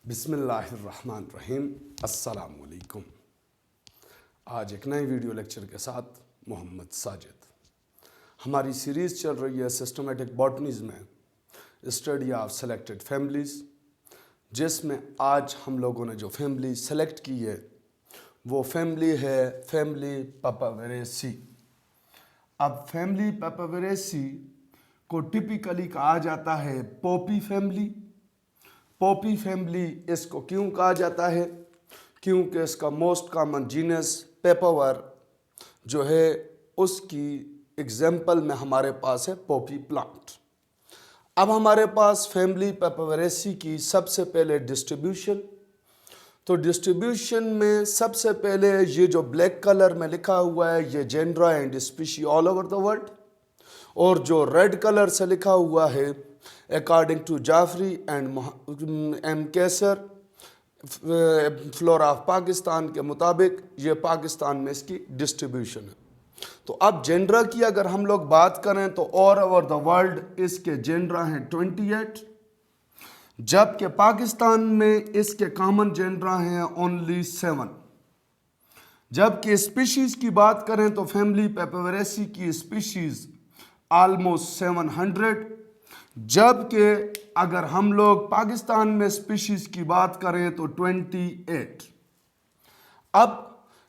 बिस्मिल्लाहिर्रहमानिर्रहीम। अस्सलामुअलैकुम। आज एक नए वीडियो लेक्चर के साथ मोहम्मद साजिद। हमारी सीरीज़ चल रही है सिस्टमेटिक बॉटनीज़ में स्टडी ऑफ सेलेक्टेड फैमिलीज़, जिसमें आज हम लोगों ने जो फैमिली सेलेक्ट की है वो फैमिली है फैमिली पापावेरेसी। अब फैमिली पापावेरेसी को टिपिकली कहा जाता है पॉपी फैमिली। पॉपी फैमिली इसको क्यों कहा जाता है? क्योंकि इसका मोस्ट कॉमन जीनस पेपावर जो है उसकी एग्जाम्पल में हमारे पास है पॉपी प्लांट। अब हमारे पास फैमिली पापावेरेसी की सबसे पहले डिस्ट्रीब्यूशन, तो डिस्ट्रीब्यूशन में सबसे पहले ये जो ब्लैक कलर में लिखा हुआ है ये genera and species all over the world, और जो रेड कलर से लिखा हुआ है according to Jafri and M Qaiser flora of Pakistan के मुताबिक ये पाकिस्तान में इसकी डिस्ट्रीब्यूशन है। तो अब जेंड्रा की अगर हम लोग बात करें तो ऑल ओवर द वर्ल्ड इसके जेंड्रा हैं 28, जबकि पाकिस्तान में इसके कॉमन जेंड्रा हैं ओनली 7। जबकि स्पीशीज़ की बात करें तो फैमिली पापावेरेसी की स्पीशीज़ ऑलमोस्ट 700, जबकि अगर हम लोग पाकिस्तान में स्पीशीज़ की बात करें तो 28। अब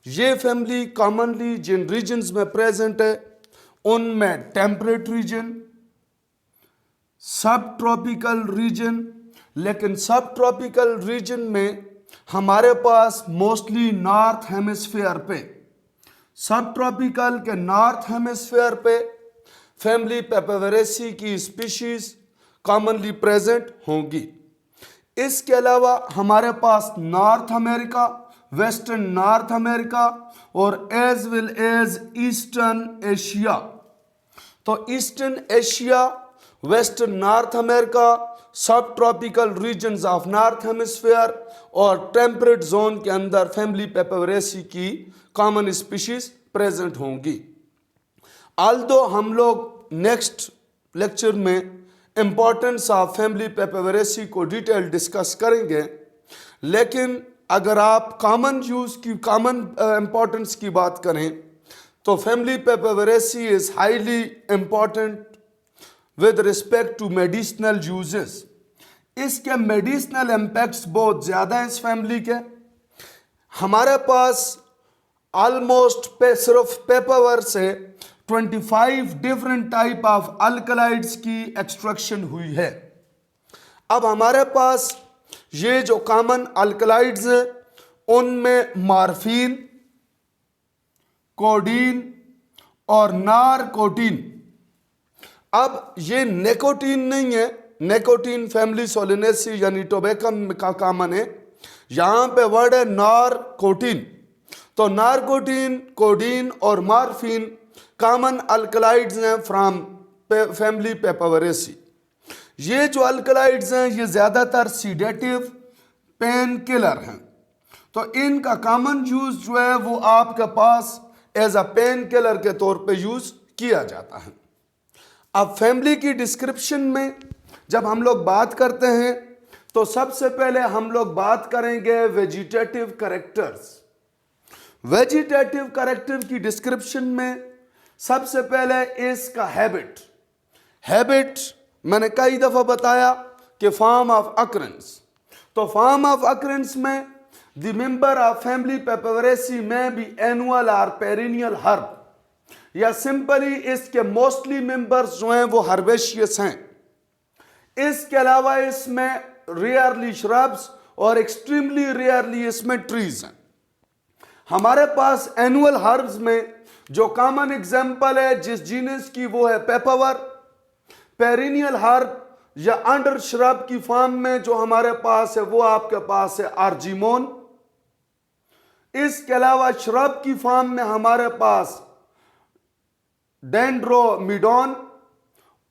ये फैमिली कॉमनली जिन रीजन्स में प्रेजेंट है उनमें टेम्परेट रीजन, सब ट्रॉपिकल रीजन, लेकिन सब ट्रॉपिकल रीजन में हमारे पास मोस्टली नॉर्थ हेमिस्फीयर पे, सब ट्रॉपिकल के नॉर्थ हेमिस्फीयर पे फैमिली पापावेरेसी की स्पीशीज कॉमनली प्रेजेंट होंगी। इसके अलावा हमारे पास North America, western North America और as well as eastern Asia. तो eastern Asia, western North America, subtropical regions of north hemisphere और टेम्परेट जोन के अंदर फैमिली पापावेरेसी की कॉमन स्पीशीज प्रेजेंट होंगी। आल्दो हम लोग नेक्स्ट लेक्चर में इम्पॉर्टेंस ऑफ फैमिली पापावेरेसी को डिटेल डिस्कस करेंगे, लेकिन अगर आप कॉमन यूज़ की कॉमन इम्पॉर्टेंस की बात करें तो family Papaveraceae is highly important with respect to medicinal uses. इसके मेडिसिनल इम्पैक्ट्स बहुत ज़्यादा हैं इस फैमिली के। हमारे पास ऑलमोस्ट सिर्फ पेपावर से 25 डिफरेंट टाइप ऑफ अल्कलाइड्स की एक्सट्रैक्शन हुई है। अब हमारे पास ये जो कॉमन अल्कलाइड्स हैं उनमें मॉर्फिन, कोडीन और नारकोटीन। अब ये निकोटीन नहीं है, निकोटीन फैमिली सोलिनेसी यानी टोबैकम का कॉमन है। यहाँ पे वर्ड है नारकोटीन। तो नारकोटीन, कोडीन और मॉर्फिन कॉमन अल्कलाइड्स हैं फ्रॉम फैमिली पापावेरेसी। ये जो अल्कलाइड्स हैं ये ज़्यादातर सीडेटिव पेन किलर हैं, तो इनका कॉमन यूज़ जो है वो आपके पास एज अ पेन किलर के तौर पे यूज़ किया जाता है। अब फैमिली की डिस्क्रिप्शन में जब हम लोग बात करते हैं तो सबसे पहले हम लोग बात करेंगे वेजिटेटिव कैरेक्टर्स। वेजिटेटिव कैरेक्टर की डिस्क्रिप्शन में सबसे पहले इसका हैबिट मैंने कई दफ़ा बताया कि फॉर्म ऑफ अकरेंस। तो फॉर्म ऑफ अकरेंस में द मेंबर ऑफ फैमिली पापावेरेसी में भी एनुअल और पेरिनियल हर्ब, या सिंपली इसके मोस्टली मेंबर्स जो हैं वो हर्बेशियस हैं। इसके अलावा इसमें रेयरली श्रब्स और एक्सट्रीमली रेयरली इसमें ट्रीज हैं। हमारे पास एनुअल हर्ब्स में जो कॉमन एग्जाम्पल है जिस जीनस की वो है पेपावर। पेरिनियल हर्ब या अंडर श्रब की फॉर्म में जो हमारे पास है वो आपके पास है आर्जिमोन। इसके अलावा श्रब की फॉर्म में हमारे पास डेंड्रोमिडोन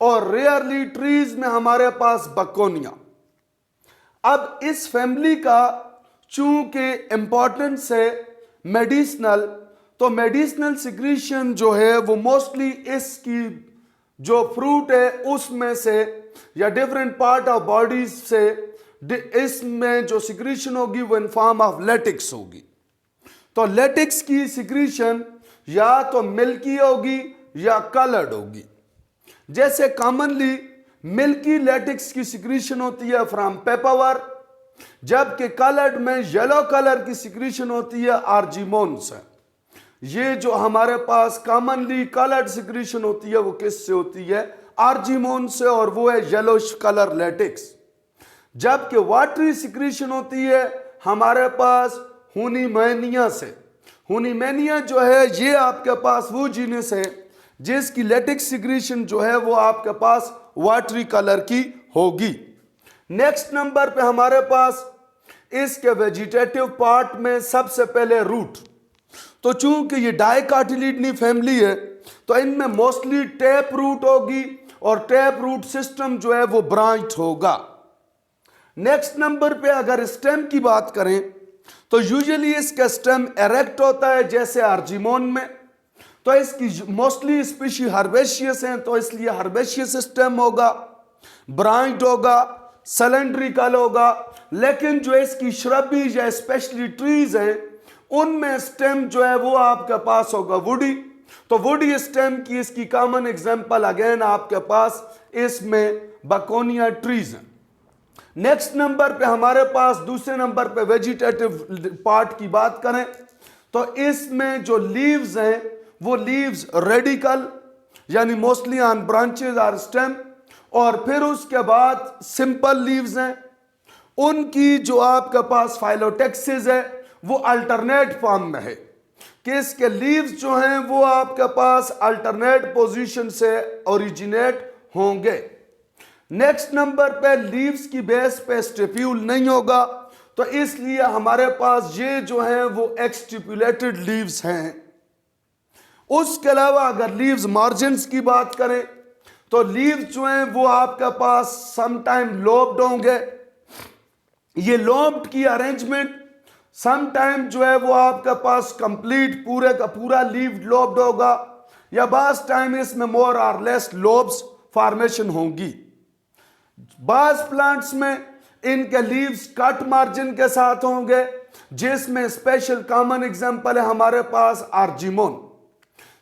और रेयरली ट्रीज में हमारे पास बकोनिया। अब इस फैमिली का चूंकि इंपॉर्टेंस है मेडिसिनल, तो मेडिसिनल सिक्रीशन जो है वो मोस्टली इसकी जो फ्रूट है उसमें से या डिफरेंट पार्ट ऑफ बॉडीज से इसमें जो सिक्रीशन होगी वो इन फॉर्म ऑफ लेटिक्स होगी। तो लेटिक्स की सिक्रीशन या तो मिल्की होगी या कलर्ड होगी। जैसे कॉमनली मिल्की लेटिक्स की सिक्रीशन होती है फ्रॉम पेपरवर, जबकि कलर्ड में येलो कलर की सिक्रीशन होती है आर्जिमोन से। ये जो हमारे पास कॉमनली कलर्ड सिक्रीशन होती है वो किससे होती है? आर्जिमोन से, और वो है येलोश कलर लेटिक्स। जबकि वाटरी सिक्रीशन होती है हमारे पास हुनीमेनिया से। हुनीमेनिया जो है ये आपके पास वो जीनस है जिसकी लेटिक्स सिक्रीशन जो है वो आपके पास वाटरी कलर की होगी। नेक्स्ट नंबर पे हमारे पास इसके वेजिटेटिव पार्ट में सबसे पहले रूट। तो चूंकि ये डाइकाटिलिडनी फैमिली है तो इनमें मोस्टली टैप रूट होगी और टैप रूट सिस्टम जो है वो ब्रांच होगा। नेक्स्ट नंबर पे अगर स्टेम की बात करें तो यूजुअली इसका स्टेम एरेक्ट होता है जैसे आर्जिमोन में। तो इसकी मोस्टली स्पीशी हर्बेशियस हैं तो इसलिए हर्बेशियस स्टेम होगा, ब्रांच होगा, सिलेंड्रिकल होगा। लेकिन जो इसकी श्रबीज या स्पेशली ट्रीज हैं उनमें स्टेम जो है वो आपके पास होगा वुडी। तो वुडी स्टेम की इसकी कॉमन एग्जांपल अगेन आपके पास इसमें बकोनिया ट्रीज हैं। नेक्स्ट नंबर पे हमारे पास दूसरे नंबर पे वेजिटेटिव पार्ट की बात करें तो इसमें जो लीव्स हैं वो लीव्स रेडिकल यानी मोस्टली ऑन ब्रांचेज और स्टेम, और फिर उसके बाद सिंपल लीव्स हैं। उनकी जो आपके पास फाइलोटेक्सिस है वो अल्टरनेट फॉर्म में है कि इसके लीव्स जो हैं वो आपके पास अल्टरनेट पोजीशन से ओरिजिनेट होंगे। नेक्स्ट नंबर पे लीव्स की बेस पे स्टिप्यूल नहीं होगा तो इसलिए हमारे पास ये जो हैं वो एक्सटिपुलेटेड लीव्स हैं। उसके अलावा अगर लीव्स मार्जिन्स की बात करें तो लीव्स जो हैं वो आपके पास समटाइम लोब्ड होंगे। ये लोब्ड की अरेंजमेंट समटाइम जो है वो आपके पास कंप्लीट पूरे का पूरा लीव्ड लोब्ड होगा, या बास टाइम इसमें मोर और लेस लोब्स फॉर्मेशन होंगी। बास प्लांट्स में इनके लीव्स कट मार्जिन के साथ होंगे जिसमें स्पेशल कॉमन एग्जांपल है हमारे पास आर्जिमोन।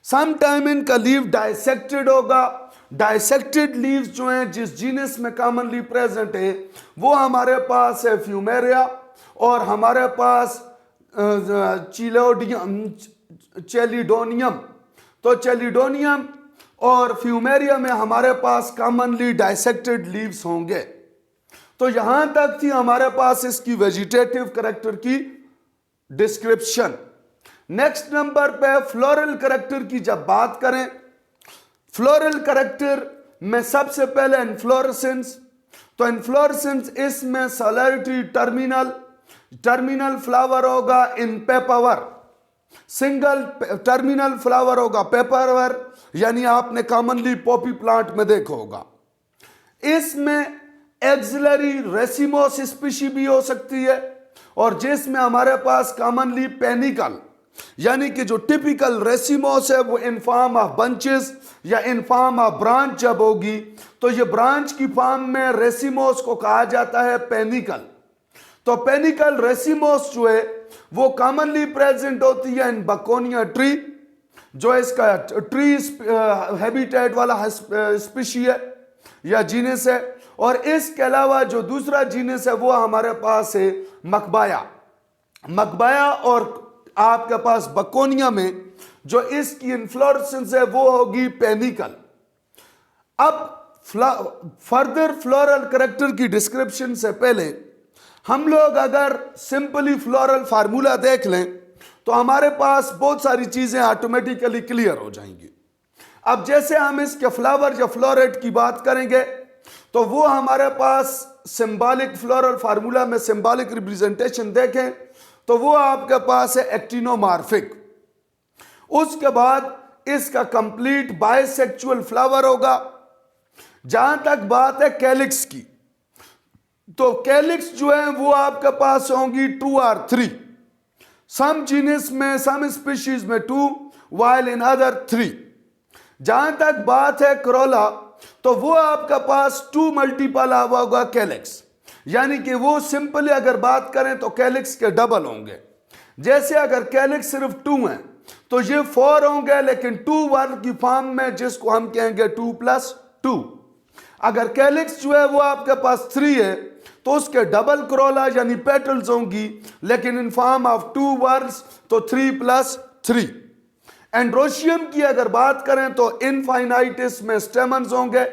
सम टाइम इनका लीव डाइसेक्टेड होगा। डाइसेक्टेड लीव्स जो हैं जिस जीनस में कॉमनली प्रेजेंट है वो हमारे पास है फ्यूमेरिया, और हमारे पास चेलिडोनियम। तो चेलिडोनियम और फ्यूमेरिया में हमारे पास कॉमनली डाइसेक्टेड लीव्स होंगे। तो यहां तक थी हमारे पास इसकी वेजिटेटिव कैरेक्टर की डिस्क्रिप्शन। नेक्स्ट नंबर पे फ्लोरल कैरेक्टर की जब बात करें, फ्लोरल कैरेक्टर में सबसे पहले इन्फ्लोरेसेंस। तो इन्फ्लोरेसेंस इसमें सोलैरिटी टर्मिनल फ्लावर होगा इन पेपरवर, सिंगल टर्मिनल फ्लावर होगा पेपरवर, यानी आपने कॉमनली पॉपी प्लांट में देखा होगा। इसमें एक्सिलरी रेसिमोस स्पीशी भी हो सकती है, और जिसमें हमारे पास कॉमनली पेनिकल यानी कि जो टिपिकल रेसिमोस है वो इन फॉर्म ऑफ बंचेस या इन फॉर्म ऑफ ब्रांच जब होगी तो ये ब्रांच की फॉर्म में रेसिमोस को कहा जाता है पेनिकल। तो पेनिकल रेसिमोस जो है वो कॉमनली प्रेजेंट होती है इन बकोनिया ट्री, जो इसका ट्री हैबिटेट वाला स्पीशी है या जीनस है। और इसके अलावा जो दूसरा जीनस है वो हमारे पास है मकबाया, और आपके पास बकोनिया में जो इसकी इन्फ्लोरेसेंस है वो होगी पेनिकल। अब फर्दर फ्लोरल कैरेक्टर की डिस्क्रिप्शन से पहले हम लोग अगर सिंपली फ्लोरल फार्मूला देख लें तो हमारे पास बहुत सारी चीजें ऑटोमेटिकली क्लियर हो जाएंगी। अब जैसे हम इसके फ्लावर या फ्लोरेट की बात करेंगे तो वो हमारे पास सिंबॉलिक फ्लोरल फार्मूला में सिंबॉलिक रिप्रेजेंटेशन देखें तो वो आपके पास है एक्टिनोमॉर्फिक। उसके बाद इसका कंप्लीट बाइसेक्सुअल फ्लावर होगा। जहां तक बात है कैलिक्स की, तो कैलिक्स जो है वो आपके पास होंगी 2 और 3। सम जीनस में सम स्पीशीज में 2 वाइल इन अदर 3। जहां तक बात है क्रोला तो वो आपका पास 2 मल्टीपल होगा कैलिक्स, यानी कि वो सिंपली अगर बात करें तो कैलिक्स के डबल होंगे। जैसे अगर कैलिक्स सिर्फ 2 है तो ये 4 होंगे, लेकिन 2 वर्ड की फॉर्म में, जिसको हम कहेंगे 2+2। अगर कैलिक्स जो है वो आपके पास 3 है तो उसके डबल क्रोला यानी पेटल्स होंगी, लेकिन इन फॉर्म ऑफ 2 वर्ड्स, तो 3+3। एंड्रोशियम की अगर बात करें तो इनफाइनाइटिस में स्टेमन्स होंगे,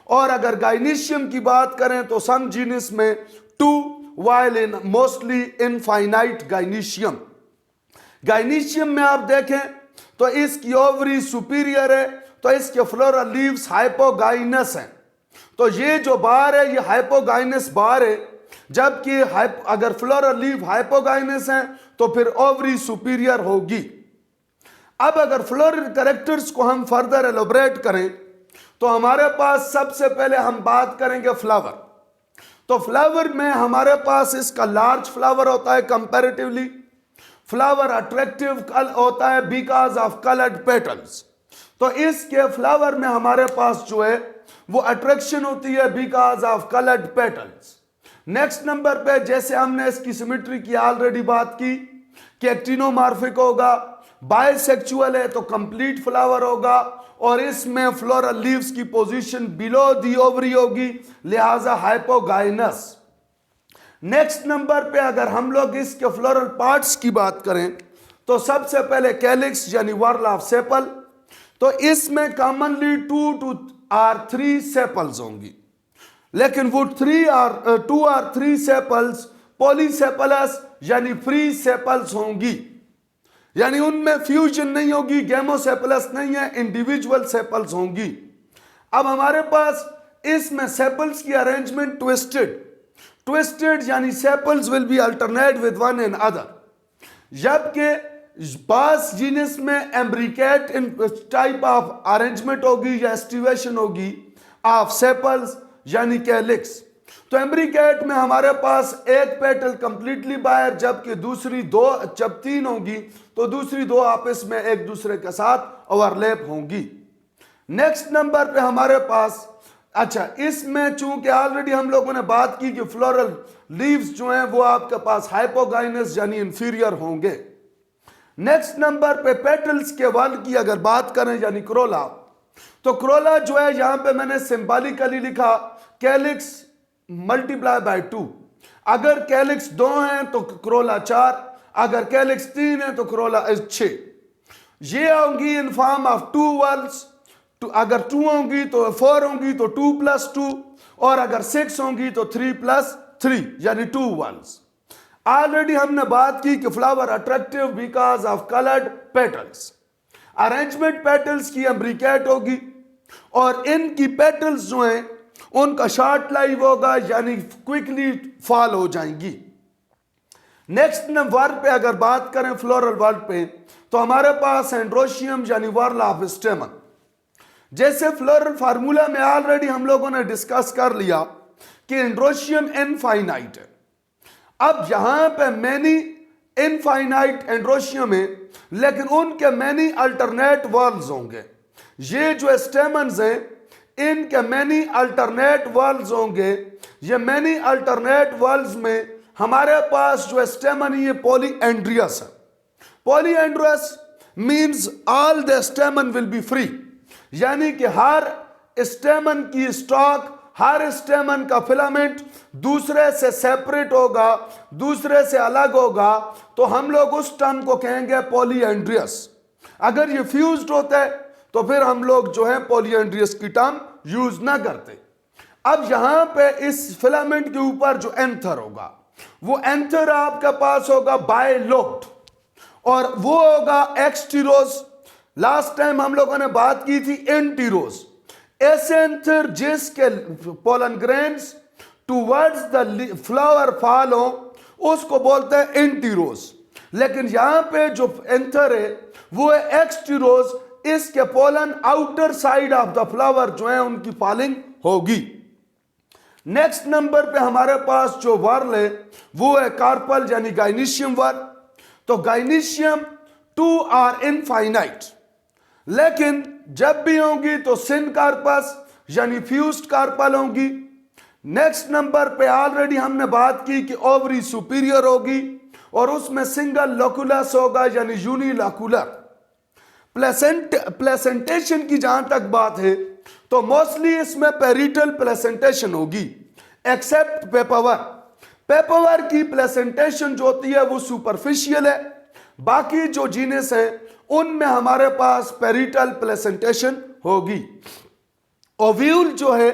और अगर गाइनीशियम की बात करें तो सम जीनस में 2, while in mostly infinite gynoecium. Gynoecium में आप देखें तो इसकी ओवरी सुपीरियर है, तो इसके फ्लोरल लीव्स हाइपोगाइनस हैं। तो ये जो बार है ये हाइपोगाइनस बार है, जबकि अगर फ्लोरल लीव हाइपोगाइनस है तो फिर ओवरी सुपीरियर होगी। अब अगर फ्लोरल कैरेक्टर्स को हम फर्दर एलोबरेट करें तो हमारे पास सबसे पहले हम बात करेंगे फ्लावर। तो फ्लावर में हमारे पास इसका लार्ज फ्लावर होता है कंपैरेटिवली। फ्लावर अट्रैक्टिव होता है बिकॉज ऑफ कलर्ड पेटल्स। तो इसके फ्लावर में हमारे पास जो है वो अट्रैक्शन होती है because of coloured petals. Next number पे जैसे हमने इसकी सिमेट्री की ऑलरेडी बात की कि एक्टिनोमॉर्फिक होगा, बाइसेक्सुअल है तो कंप्लीट फ्लावर होगा, और इसमें फ्लोरल लीव्स की पोजीशन बिलो दी ओवरी होगी, लिहाजा हाइपोगाइनस। नेक्स्ट नंबर पे अगर हम लोग इसके फ्लोरल पार्ट्स की बात करें तो सबसे पहले कैलिक्स यानी वर्ल ऑफ सेपल। तो इसमें कॉमनली 2 or 3 सेपल्स होंगी, लेकिन वो 2 or 3 सेपल्स पॉलीसेपलस यानी फ्री सेपल्स होंगी, यानी उनमें फ्यूजन नहीं होगी, गेमोसेपलस नहीं है, इंडिविजुअल सेपल्स होंगी। अब हमारे पास इसमें सेपल्स की अरेंजमेंट ट्विस्टेड यानी sepals will be alternate with one and other, जबकि पास जीनस में एम्ब्रिकेट इन टाइप ऑफ अरेंजमेंट होगी या एस्टिवेशन होगी ऑफ सेपल्स यानी कैलिक्स। तो एम्ब्रिकेट में हमारे पास एक पेटल कंप्लीटली बाहर, जबकि दूसरी 2, जब 3 होंगी तो दूसरी 2 आपस में एक दूसरे के साथ ओवरलैप होंगी। नेक्स्ट नंबर पे हमारे पास, अच्छा इसमें चूंकि ऑलरेडी हम लोगों ने बात की कि फ्लोरल लीव्स जो हैं वो आपके पास हाइपोगाइनस यानी इंफीरियर होंगे। नेक्स्ट नंबर पे पेटल्स के वॉल की अगर बात करें यानी क्रोला, तो क्रोला जो है यहां पे मैंने सिंबॉलिकली लिखा कैलिक्स मल्टीप्लाई बाय 2। अगर कैलिक्स 2 हैं तो क्रोला 4, अगर कैलिक्स 3 है तो क्रोला 6। ये होंगी इन फॉर्म ऑफ 2 वॉल्स। अगर 2 होंगी तो 4 होंगी तो 2+2, और अगर 6 होंगी तो 3+3 यानी 2 वॉल्स। ऑलरेडी हमने बात की कि flower attractive because of coloured petals. Arrangement petals की एम्ब्रिकेट होगी, और इनकी पेटल्स जो हैं उनका शॉर्ट लाइफ होगा यानी क्विकली फॉल हो जाएंगी। नेक्स्ट वर्ड पे अगर बात करें फ्लोरल वर्ड पे तो हमारे पास एंड्रोशियम यानी वर्ल ऑफ स्टेमन। जैसे फ्लोरल फार्मूला में ऑलरेडी हम लोगों ने डिस्कस कर लिया कि एंड्रोशियम इनफाइनाइट है। अब यहां पे मैनी इनफाइनाइट एंड्रोशियम है, लेकिन उनके मैनी अल्टरनेट वर्ल्स होंगे। ये जो स्टेमन्स हैं इनके मैनी अल्टरनेट वर्ल्स होंगे। ये मैनी अल्टरनेट वर्ल्स में हमारे पास जो स्टेमन ये पॉलीएंड्रियस है। Polyandrous means all the stamen will be free, यानी कि हर स्टेमन की स्टॉक, हर स्टेमन का फिलामेंट दूसरे से सेपरेट होगा, दूसरे से अलग होगा, तो हम लोग उस टर्म को कहेंगे पॉलीएंड्रियस। अगर ये फ्यूज्ड होता है तो फिर हम लोग जो है पॉलीएंड्रियस की टर्म यूज ना करते। अब यहां पे इस फिलामेंट के ऊपर जो एंथर होगा वो एंथर आपके पास होगा बायलोब्ड, और वो होगा एक्सटीरोस। लास्ट टाइम हम लोगों ने बात की थी एंटीरोस। ऐसे एंथर जिसके pollen grains towards the flower fall हो उसको बोलते हैं एंटीरोस, लेकिन यहां पे जो एंथर है वो है एक्सटीरोस। इसके pollen outer side of the flower जो है उनकी फॉलिंग होगी। नेक्स्ट नंबर पे हमारे पास जो वर्ल है वो है कार्पल यानी गाइनीशियम वर्ल। तो गाइनीशियम 2 आर इनफाइनाइट, लेकिन जब भी होंगी तो सिन कार्पस यानी फ्यूज्ड कार्पल होंगी। नेक्स्ट नंबर पे ऑलरेडी हमने बात की कि ओवरी सुपीरियर होगी और उसमें सिंगल लोकुलस होगा यानी यूनिलोकुलर। प्लेसेंटेशन की जहां तक बात है तो मोस्टली इसमें पेरिटल प्लेसेंटेशन होगी एक्सेप्ट पेपरवर। पेपरवर की प्लेसेंटेशन जो होती है वो सुपरफिशियल है, बाकी जो जीनस हैं उनमें हमारे पास पेरिटल प्लेसेंटेशन होगी। ओव्यूल जो है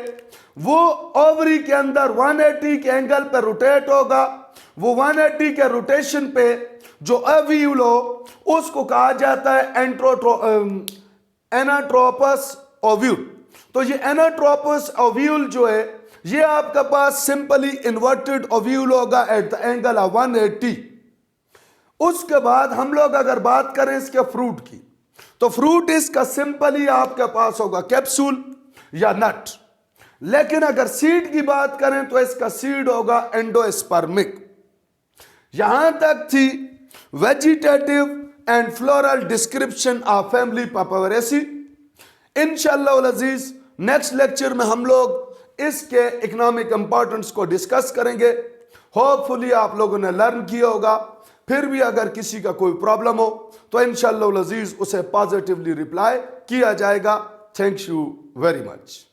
वो ओवरी के अंदर 180 के एंगल पे रोटेट होगा। वो 180 के रोटेशन पे जो ओव्यूल हो उसको कहा जाता है एनाट्रोपस ओव्यूल। तो ये एनाट्रोपस ओव्यूल जो है ये आपके पास सिंपली इन्वर्टेड ओव्यूल होगा एट द एंगल ऑफ 180। उसके बाद हम लोग अगर बात करें इसके फ्रूट की तो फ्रूट इसका सिंपली आपके पास होगा कैप्सूल या नट। लेकिन अगर सीड की बात करें तो इसका सीड होगा एंडोस्पर्मिक। यहां तक थी vegetative and floral description of family Papaveraceae. इंशाअल्लाह अजीज नेक्स्ट लेक्चर में हम लोग इसके इकोनॉमिक इंपॉर्टेंस को डिस्कस करेंगे। होपफुली आप लोगों ने लर्न किया होगा। फिर भी अगर किसी का कोई प्रॉब्लम हो तो इंशाअल्लाह अजीज उसे पॉजिटिवली रिप्लाई किया जाएगा। Thank you very much.